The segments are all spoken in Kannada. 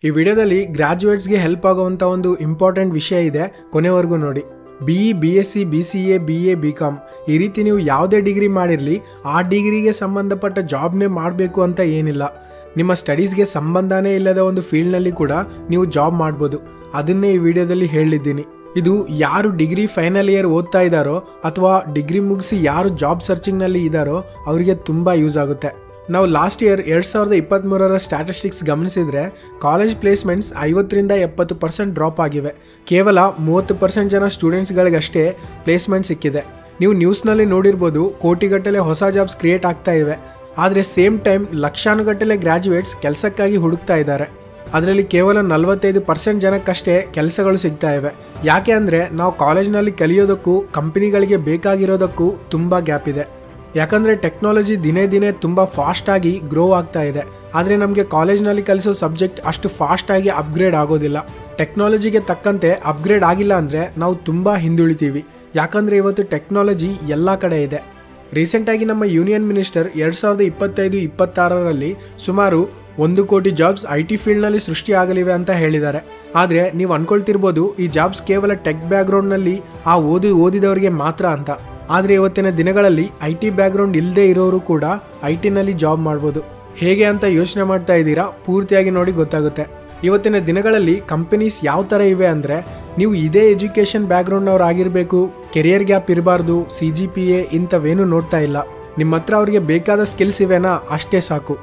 ಈ ವಿಡಿಯೋದಲ್ಲಿ ಗ್ರಾಜುಯೇಟ್ಸ್ಗೆ ಹೆಲ್ಪ್ ಆಗುವಂಥ ಒಂದು ಇಂಪಾರ್ಟೆಂಟ್ ವಿಷಯ ಇದೆ, ಕೊನೆವರೆಗೂ ನೋಡಿ. BE, BSc, BCA, BA, BCom ಈ ರೀತಿ ನೀವು ಯಾವುದೇ ಡಿಗ್ರಿ ಮಾಡಿರಲಿ ಆ ಡಿಗ್ರಿಗೆ ಸಂಬಂಧಪಟ್ಟ ಜಾಬ್ನೇ ಮಾಡಬೇಕು ಅಂತ ಏನಿಲ್ಲ. ನಿಮ್ಮ ಸ್ಟಡೀಸ್ಗೆ ಸಂಬಂಧನೇ ಇಲ್ಲದ ಒಂದು ಫೀಲ್ಡ್ನಲ್ಲಿ ಕೂಡ ನೀವು ಜಾಬ್ ಮಾಡ್ಬೋದು. ಅದನ್ನೇ ಈ ವಿಡಿಯೋದಲ್ಲಿ ಹೇಳಿದ್ದೀನಿ. ಇದು ಯಾರು ಡಿಗ್ರಿ ಫೈನಲ್ ಇಯರ್ ಓದ್ತಾ ಇದ್ದಾರೋ ಅಥವಾ ಡಿಗ್ರಿ ಮುಗಿಸಿ ಯಾರು ಜಾಬ್ ಸರ್ಚಿಂಗ್ನಲ್ಲಿ ಇದ್ದಾರೋ ಅವರಿಗೆ ತುಂಬ ಯೂಸ್ ಆಗುತ್ತೆ. ನಾವು ಲಾಸ್ಟ್ ಇಯರ್ 2023 ಸ್ಟ್ಯಾಟಿಸ್ಟಿಕ್ಸ್ ಗಮನಿಸಿದರೆ ಕಾಲೇಜ್ ಪ್ಲೇಸ್ಮೆಂಟ್ಸ್ 50-70% ಡ್ರಾಪ್ ಆಗಿವೆ. ಕೇವಲ 30% ಜನ ಸ್ಟೂಡೆಂಟ್ಸ್ಗಳಿಗಷ್ಟೇ ಪ್ಲೇಸ್ಮೆಂಟ್ ಸಿಕ್ಕಿದೆ. ನೀವು ನ್ಯೂಸ್ನಲ್ಲಿ ನೋಡಿರ್ಬೋದು, ಕೋಟಿಗಟ್ಟಲೆ ಹೊಸ ಜಾಬ್ಸ್ ಕ್ರಿಯೇಟ್ ಆಗ್ತಾ ಇವೆ. ಆದರೆ ಸೇಮ್ ಟೈಮ್ ಲಕ್ಷಾನುಗಟ್ಟಲೆ ಗ್ರ್ಯಾಜುಯೇಟ್ಸ್ ಕೆಲಸಕ್ಕಾಗಿ ಹುಡುಕ್ತಾ ಇದ್ದಾರೆ. ಅದರಲ್ಲಿ ಕೇವಲ 45% ಜನಕ್ಕಷ್ಟೇ ಕೆಲಸಗಳು ಸಿಗ್ತಾ ಇವೆ. ಯಾಕೆ ಅಂದರೆ ನಾವು ಕಾಲೇಜ್ನಲ್ಲಿ ಕಲಿಯೋದಕ್ಕೂ ಕಂಪನಿಗಳಿಗೆ ಬೇಕಾಗಿರೋದಕ್ಕೂ ತುಂಬ ಗ್ಯಾಪ್ ಇದೆ. ಯಾಕಂದರೆ ಟೆಕ್ನಾಲಜಿ ದಿನೇ ದಿನೇ ತುಂಬ ಫಾಸ್ಟಾಗಿ ಗ್ರೋ ಆಗ್ತಾ ಇದೆ. ಆದರೆ ನಮಗೆ ಕಾಲೇಜ್ನಲ್ಲಿ ಕಲಿಸೋ ಸಬ್ಜೆಕ್ಟ್ ಅಷ್ಟು ಫಾಸ್ಟಾಗಿ ಅಪ್ಗ್ರೇಡ್ ಆಗೋದಿಲ್ಲ. ಟೆಕ್ನಾಲಜಿಗೆ ತಕ್ಕಂತೆ ಅಪ್ಗ್ರೇಡ್ ಆಗಿಲ್ಲ ಅಂದರೆ ನಾವು ತುಂಬ ಹಿಂದುಳಿತೀವಿ. ಯಾಕಂದರೆ ಇವತ್ತು ಟೆಕ್ನಾಲಜಿ ಎಲ್ಲ ಕಡೆ ಇದೆ. ರೀಸೆಂಟಾಗಿ ನಮ್ಮ ಯೂನಿಯನ್ ಮಿನಿಸ್ಟರ್ 2025-26ರಲ್ಲಿ ಸುಮಾರು 1 ಕೋಟಿ ಜಾಬ್ಸ್ IT ಫೀಲ್ಡ್ನಲ್ಲಿ ಸೃಷ್ಟಿಯಾಗಲಿವೆ ಅಂತ ಹೇಳಿದ್ದಾರೆ. ಆದರೆ ನೀವು ಅನ್ಕೊಳ್ತಿರ್ಬೋದು ಈ ಜಾಬ್ಸ್ ಕೇವಲ ಟೆಕ್ ಬ್ಯಾಕ್ಗ್ರೌಂಡ್ನಲ್ಲಿ ಓದಿದವರಿಗೆ ಮಾತ್ರ ಅಂತ. ಆದರೆ ಇವತ್ತಿನ ದಿನಗಳಲ್ಲಿ IT ಬ್ಯಾಕ್ಗ್ರೌಂಡ್ ಇಲ್ಲದೆ ಇರೋರು ಕೂಡ ITನಲ್ಲಿ ಜಾಬ್ ಮಾಡ್ಬೋದು. ಹೇಗೆ ಅಂತ ಯೋಚನೆ ಮಾಡ್ತಾ ಇದ್ದೀರಾ? ಪೂರ್ತಿಯಾಗಿ ನೋಡಿ ಗೊತ್ತಾಗುತ್ತೆ. ಇವತ್ತಿನ ದಿನಗಳಲ್ಲಿ ಕಂಪನೀಸ್ ಯಾವ ಥರ ಇವೆ ಅಂದರೆ, ನೀವು ಇದೇ ಎಜುಕೇಷನ್ ಬ್ಯಾಕ್ಗ್ರೌಂಡ್ನವ್ರು ಆಗಿರಬೇಕು, ಕೆರಿಯರ್ ಗ್ಯಾಪ್ ಇರಬಾರ್ದು, CGPA ಇಂಥವೇನು ನೋಡ್ತಾ ಇಲ್ಲ. ನಿಮ್ಮ ಹತ್ರ ಅವ್ರಿಗೆ ಬೇಕಾದ ಸ್ಕಿಲ್ಸ್ ಇವೆನಾ ಅಷ್ಟೇ ಸಾಕು.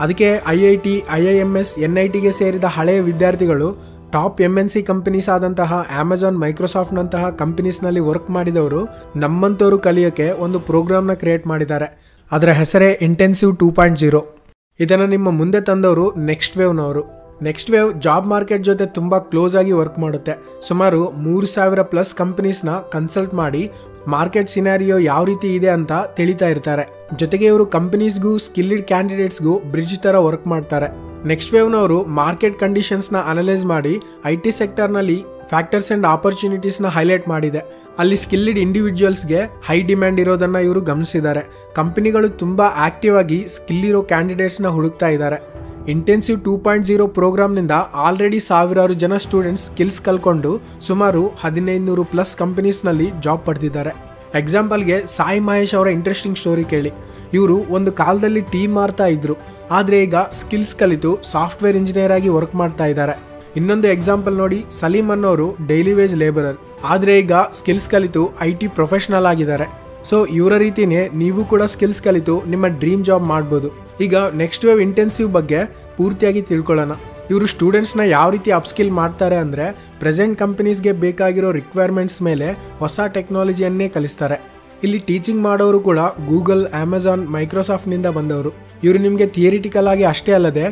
ಅದಕ್ಕೆ IIT, IIMS, NITಗೆ ಸೇರಿದ ಹಳೆಯ ವಿದ್ಯಾರ್ಥಿಗಳು ಟಾಪ್ MNC ಕಂಪನೀಸ್ ಆದಂತಹ ಅಮೆಜಾನ್, ಮೈಕ್ರೋಸಾಫ್ಟ್ನಂತಹ ಕಂಪನೀಸ್ನಲ್ಲಿ ವರ್ಕ್ ಮಾಡಿದವರು ನಮ್ಮಂಥವ್ರು ಕಲಿಯೋಕ್ಕೆ ಒಂದು ಪ್ರೋಗ್ರಾಮ್ನ ಕ್ರಿಯೇಟ್ ಮಾಡಿದ್ದಾರೆ. ಅದರ ಹೆಸರೇ ಇಂಟೆನ್ಸಿವ್ 2.0. ಇದನ್ನು ನಿಮ್ಮ ಮುಂದೆ ತಂದವರು ನೆಕ್ಸ್ಟ್ ವೇವ್ನವರು. ನೆಕ್ಸ್ಟ್ ವೇವ್ ಜಾಬ್ ಮಾರ್ಕೆಟ್ ಜೊತೆ ತುಂಬ ಕ್ಲೋಸ್ ಆಗಿ ವರ್ಕ್ ಮಾಡುತ್ತೆ. ಸುಮಾರು 3000+ ಕಂಪನೀಸ್ನ ಕನ್ಸಲ್ಟ್ ಮಾಡಿ ಮಾರ್ಕೆಟ್ ಸಿನಾರಿಯೋ ಯಾವ ರೀತಿ ಇದೆ ಅಂತ ತಿಳಿತಾ ಇರ್ತಾರೆ. ಜೊತೆಗೆ ಇವರು ಕಂಪನೀಸ್ಗೂ ಸ್ಕಿಲ್ಡ್ ಕ್ಯಾಂಡಿಡೇಟ್ಸ್ಗೂ ಬ್ರಿಡ್ಜ್ ಥರ ವರ್ಕ್ ಮಾಡ್ತಾರೆ. ನೆಕ್ಸ್ಟ್ ವೇವ್ನವರು ಮಾರ್ಕೆಟ್ ಕಂಡೀಷನ್ಸ್ನ ಅನಲೈಸ್ ಮಾಡಿ IT ಸೆಕ್ಟರ್ನಲ್ಲಿ ಫ್ಯಾಕ್ಟರ್ಸ್ ಆ್ಯಂಡ್ ಆಪರ್ಚುನಿಟೀಸ್ನ ಹೈಲೈಟ್ ಮಾಡಿದೆ. ಅಲ್ಲಿ ಸ್ಕಿಲ್ಡ್ ಇಂಡಿವಿಜುವಲ್ಸ್ಗೆ ಹೈ ಡಿಮ್ಯಾಂಡ್ ಇರೋದನ್ನು ಇವರು ಗಮನಿಸಿದ್ದಾರೆ. ಕಂಪನಿಗಳು ತುಂಬ ಆಕ್ಟಿವ್ ಆಗಿ ಸ್ಕಿಲ್ ಇರೋ ಕ್ಯಾಂಡಿಡೇಟ್ಸ್ನ ಹುಡುಕ್ತಾ ಇದ್ದಾರೆ. ಇಂಟೆನ್ಸಿವ್ 2.0 ಪ್ರೋಗ್ರಾಮ್ನಿಂದ ಆಲ್ರೆಡಿ ಸಾವಿರಾರು ಜನ ಸ್ಟೂಡೆಂಟ್ಸ್ ಸ್ಕಿಲ್ಸ್ ಕಲ್ಕೊಂಡು ಸುಮಾರು 1500+ ಕಂಪನೀಸ್ನಲ್ಲಿ ಜಾಬ್ ಪಡೆದಿದ್ದಾರೆ. ಎಕ್ಸಾಂಪಲ್ಗೆ ಸಾಯಿ ಮಹೇಶ್ ಅವರ ಇಂಟ್ರೆಸ್ಟಿಂಗ್ ಸ್ಟೋರಿ ಕೇಳಿ. ಇವರು ಒಂದು ಕಾಲದಲ್ಲಿ ಟೀ ಮಾರ್ತಾ ಇದ್ರು, ಆದರೆ ಈಗ ಸ್ಕಿಲ್ಸ್ ಕಲಿತು ಸಾಫ್ಟ್ವೇರ್ ಇಂಜಿನಿಯರ್ ಆಗಿ ವರ್ಕ್ ಮಾಡ್ತಾ ಇದ್ದಾರೆ. ಇನ್ನೊಂದು ಎಕ್ಸಾಂಪಲ್ ನೋಡಿ, ಸಲೀಮ್ ಅನ್ನೋರು ಡೈಲಿ ವೇಜ್ ಲೇಬರರ್, ಆದರೆ ಈಗ ಸ್ಕಿಲ್ಸ್ ಕಲಿತು IT ಪ್ರೊಫೆಷನಲ್ ಆಗಿದ್ದಾರೆ. ಸೊ ಇವರ ರೀತಿಯೇ ನೀವು ಕೂಡ ಸ್ಕಿಲ್ಸ್ ಕಲಿತು ನಿಮ್ಮ ಡ್ರೀಮ್ ಜಾಬ್ ಮಾಡ್ಬೋದು. ಈಗ ನೆಕ್ಸ್ಟ್ ವೇವ್ ಇಂಟೆನ್ಸಿವ್ ಬಗ್ಗೆ ಪೂರ್ತಿಯಾಗಿ ತಿಳ್ಕೊಳ್ಳೋಣ. ಇವರು ಸ್ಟೂಡೆಂಟ್ಸ್ನ ಯಾವ ರೀತಿ ಅಪ್ಸ್ಕಿಲ್ ಮಾಡ್ತಾರೆ ಅಂದರೆ, ಪ್ರೆಸೆಂಟ್ ಕಂಪನೀಸ್ಗೆ ಬೇಕಾಗಿರೋ ರಿಕ್ವೈರ್ಮೆಂಟ್ಸ್ ಮೇಲೆ ಹೊಸ ಟೆಕ್ನಾಲಜಿಯನ್ನೇ ಕಲಿಸ್ತಾರೆ. ಇಲ್ಲಿ ಟೀಚಿಂಗ್ ಮಾಡೋರು ಕೂಡ ಗೂಗಲ್, ಅಮೆಜಾನ್, ಮೈಕ್ರೋಸಾಫ್ಟ್ನಿಂದ ಬಂದವರು. ಇವರು ನಿಮಗೆ ಥಿಯರಿಟಿಕಲ್ ಆಗಿ ಅಷ್ಟೇ ಅಲ್ಲದೆ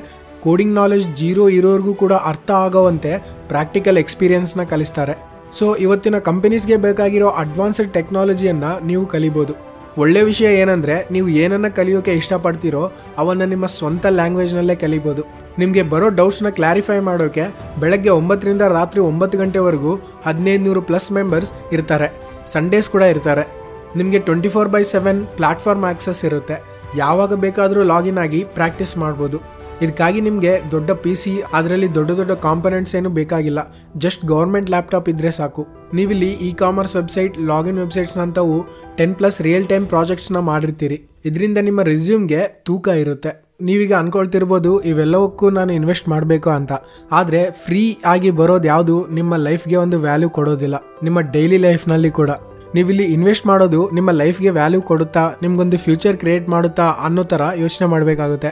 ಕೋಡಿಂಗ್ ನಾಲೆಜ್ 0 ಇರೋರಿಗೂ ಕೂಡ ಅರ್ಥ ಆಗೋವಂತೆ ಪ್ರಾಕ್ಟಿಕಲ್ ಎಕ್ಸ್ಪೀರಿಯನ್ಸ್ನ ಕಲಿಸ್ತಾರೆ. ಸೊ ಇವತ್ತಿನ ಕಂಪನೀಸ್ಗೆ ಬೇಕಾಗಿರೋ ಅಡ್ವಾನ್ಸ್ಡ್ ಟೆಕ್ನಾಲಜಿಯನ್ನು ನೀವು ಕಲಿಬೋದು. ಒಳ್ಳೆ ವಿಷಯ ಏನಂದರೆ, ನೀವು ಏನನ್ನು ಕಲಿಯೋಕೆ ಇಷ್ಟಪಡ್ತೀರೋ ಅವನ್ನು ನಿಮ್ಮ ಸ್ವಂತ ಲ್ಯಾಂಗ್ವೇಜ್ನಲ್ಲೇ ಕಲಿಬೋದು. ನಿಮಗೆ ಬರೋ ಡೌಟ್ಸ್ನ ಕ್ಲಾರಿಫೈ ಮಾಡೋಕ್ಕೆ ಬೆಳಗ್ಗೆ 9ರಿಂದ ರಾತ್ರಿ 9 ಗಂಟೆವರೆಗೂ 1500+ ಮೆಂಬರ್ಸ್ ಇರ್ತಾರೆ. ಸಂಡೇಸ್ ಕೂಡ ಇರ್ತಾರೆ. ನಿಮಗೆ 24/7 ಪ್ಲಾಟ್ಫಾರ್ಮ್ ಆಕ್ಸೆಸ್ ಇರುತ್ತೆ. ಯಾವಾಗ ಬೇಕಾದರೂ ಲಾಗಿನ್ ಆಗಿ ಪ್ರಾಕ್ಟೀಸ್ ಮಾಡ್ಬೋದು. ಇದಕ್ಕಾಗಿ ನಿಮಗೆ ದೊಡ್ಡ PC, ಅದರಲ್ಲಿ ದೊಡ್ಡ ಕಾಂಪೊನೆಂಟ್ಸ್ ಏನು ಬೇಕಾಗಿಲ್ಲ. ಜಸ್ಟ್ ಗೌರ್ಮೆಂಟ್ ಲ್ಯಾಪ್ಟಾಪ್ ಇದ್ದರೆ ಸಾಕು. ನೀವಿಲ್ಲಿ ಕಾಮರ್ಸ್ ವೆಬ್ಸೈಟ್, ಲಾಗಿನ್ ವೆಬ್ಸೈಟ್ಸ್ನಂಥವು 10+ ರಿಯಲ್ ಟೈಮ್ ಪ್ರಾಜೆಕ್ಟ್ಸ್ನ ಮಾಡಿರ್ತೀರಿ. ಇದರಿಂದ ನಿಮ್ಮ ರೆಸ್ಯೂಮ್ಗೆ ತೂಕ ಇರುತ್ತೆ. ನೀವೀಗ ಅನ್ಕೊಳ್ತಿರ್ಬೋದು ಇವೆಲ್ಲವಕ್ಕೂ ನಾನು ಇನ್ವೆಸ್ಟ್ ಮಾಡಬೇಕು ಅಂತ. ಆದರೆ ಫ್ರೀ ಆಗಿ ಬರೋದು ಯಾವುದು ನಿಮ್ಮ ಲೈಫ್ಗೆ ಒಂದು ವ್ಯಾಲ್ಯೂ ಕೊಡೋದಿಲ್ಲ. ನಿಮ್ಮ ಡೈಲಿ ಲೈಫ್ನಲ್ಲಿ ಕೂಡ ನೀವಿಲ್ಲಿ ಇನ್ವೆಸ್ಟ್ ಮಾಡೋದು ನಿಮ್ಮ ಲೈಫ್ಗೆ ವ್ಯಾಲ್ಯೂ ಕೊಡುತ್ತಾ, ನಿಮ್ಗೊಂದು ಫ್ಯೂಚರ್ ಕ್ರಿಯೇಟ್ ಮಾಡುತ್ತಾ ಅನ್ನೋ ಥರ ಯೋಚನೆ ಮಾಡಬೇಕಾಗುತ್ತೆ.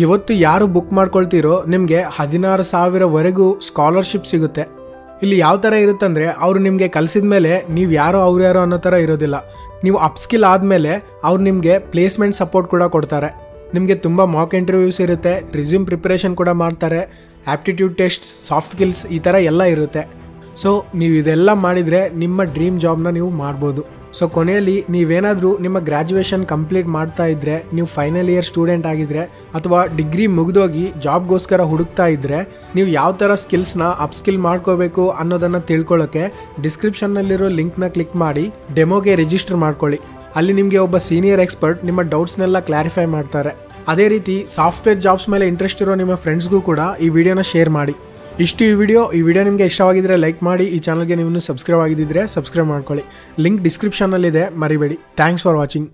ಇವತ್ತು ಯಾರು ಬುಕ್ ಮಾಡ್ಕೊಳ್ತೀರೋ ನಿಮಗೆ 16,000ವರೆಗೂ ಸ್ಕಾಲರ್ಶಿಪ್ ಸಿಗುತ್ತೆ. ಇಲ್ಲಿ ಯಾವ ಥರ ಇರುತ್ತಂದರೆ, ಅವರು ನಿಮಗೆ ಕಲಿಸಿದ ಮೇಲೆ ನೀವು ಯಾರೋ ಅವ್ರು ಯಾರೋ ಅನ್ನೋ ಥರ ಇರೋದಿಲ್ಲ. ನೀವು ಅಪ್ಸ್ಕಿಲ್ ಆದಮೇಲೆ ಅವ್ರು ನಿಮಗೆ ಪ್ಲೇಸ್ಮೆಂಟ್ ಸಪೋರ್ಟ್ ಕೂಡ ಕೊಡ್ತಾರೆ. ನಿಮಗೆ ತುಂಬ ಮಾಕ್ ಇಂಟರ್ವ್ಯೂಸ್ ಇರುತ್ತೆ, ರಿಸ್ಯೂಮ್ ಪ್ರಿಪ್ರೇಷನ್ ಕೂಡ ಮಾಡ್ತಾರೆ, ಆಪ್ಟಿಟ್ಯೂಡ್ ಟೆಸ್ಟ್, ಸಾಫ್ಟ್ ಸ್ಕಿಲ್ಸ್ ಈ ಥರ ಎಲ್ಲ ಇರುತ್ತೆ. ಸೊ ನೀವು ಇದೆಲ್ಲ ಮಾಡಿದರೆ ನಿಮ್ಮ ಡ್ರೀಮ್ ಜಾಬ್ನ ನೀವು ಮಾಡ್ಬೋದು. ಸೊ ಕೊನೆಯಲ್ಲಿ ನೀವೇನಾದರೂ ನಿಮ್ಮ ಗ್ರ್ಯಾಜುಯೇಷನ್ ಕಂಪ್ಲೀಟ್ ಮಾಡ್ತಾ ಇದ್ದರೆ, ನೀವು ಫೈನಲ್ ಇಯರ್ ಸ್ಟೂಡೆಂಟ್ ಆಗಿದ್ದರೆ ಅಥವಾ ಡಿಗ್ರಿ ಮುಗಿದೋಗಿ ಜಾಬ್ಗೋಸ್ಕರ ಹುಡುಕ್ತಾ ಇದ್ದರೆ, ನೀವು ಯಾವ ಥರ ಸ್ಕಿಲ್ಸ್ನ ಅಪ್ಸ್ಕಿಲ್ ಮಾಡ್ಕೋಬೇಕು ಅನ್ನೋದನ್ನು ತಿಳ್ಕೊಳ್ಳೋಕ್ಕೆ ಡಿಸ್ಕ್ರಿಪ್ಷನ್ನಲ್ಲಿರೋ ಲಿಂಕ್ನ ಕ್ಲಿಕ್ ಮಾಡಿ ಡೆಮೋಗೆ ರಿಜಿಸ್ಟರ್ ಮಾಡ್ಕೊಳ್ಳಿ. ಅಲ್ಲಿ ನಿಮಗೆ ಒಬ್ಬ ಸೀನಿಯರ್ ಎಕ್ಸ್ಪರ್ಟ್ ನಿಮ್ಮ ಡೌಟ್ಸ್ನೆಲ್ಲ ಕ್ಲಾರಿಫೈ ಮಾಡ್ತಾರೆ. ಅದೇ ರೀತಿ ಸಾಫ್ಟ್ವೇರ್ ಜಾಬ್ಸ್ ಮೇಲೆ ಇಂಟ್ರೆಸ್ಟ್ ಇರೋ ನಿಮ್ಮ ಫ್ರೆಂಡ್ಸ್ಗೂ ಕೂಡ ಈ ವಿಡಿಯೋನ ಶೇರ್ ಮಾಡಿ. ಇಷ್ಟು ಈ ವಿಡಿಯೋ ನಿಮಗೆ ಇಷ್ಟವಾಗಿದ್ದರೆ ಲೈಕ್ ಮಾಡಿ. ಈ ಚಾನಲ್ಗೆ ನೀವು ಸಬ್ಸ್ಕ್ರೈಬ್ ಆಗಿದ್ದರೆ ಸಬ್ಸ್ಕ್ರೈಬ್ ಮಾಡ್ಕೊಳ್ಳಿ. ಲಿಂಕ್ ಡಿಸ್ಕ್ರಿಪ್ಷನ್ನಲ್ಲಿದೆ, ಮರಿಬೇಡಿ. Thanks for watching.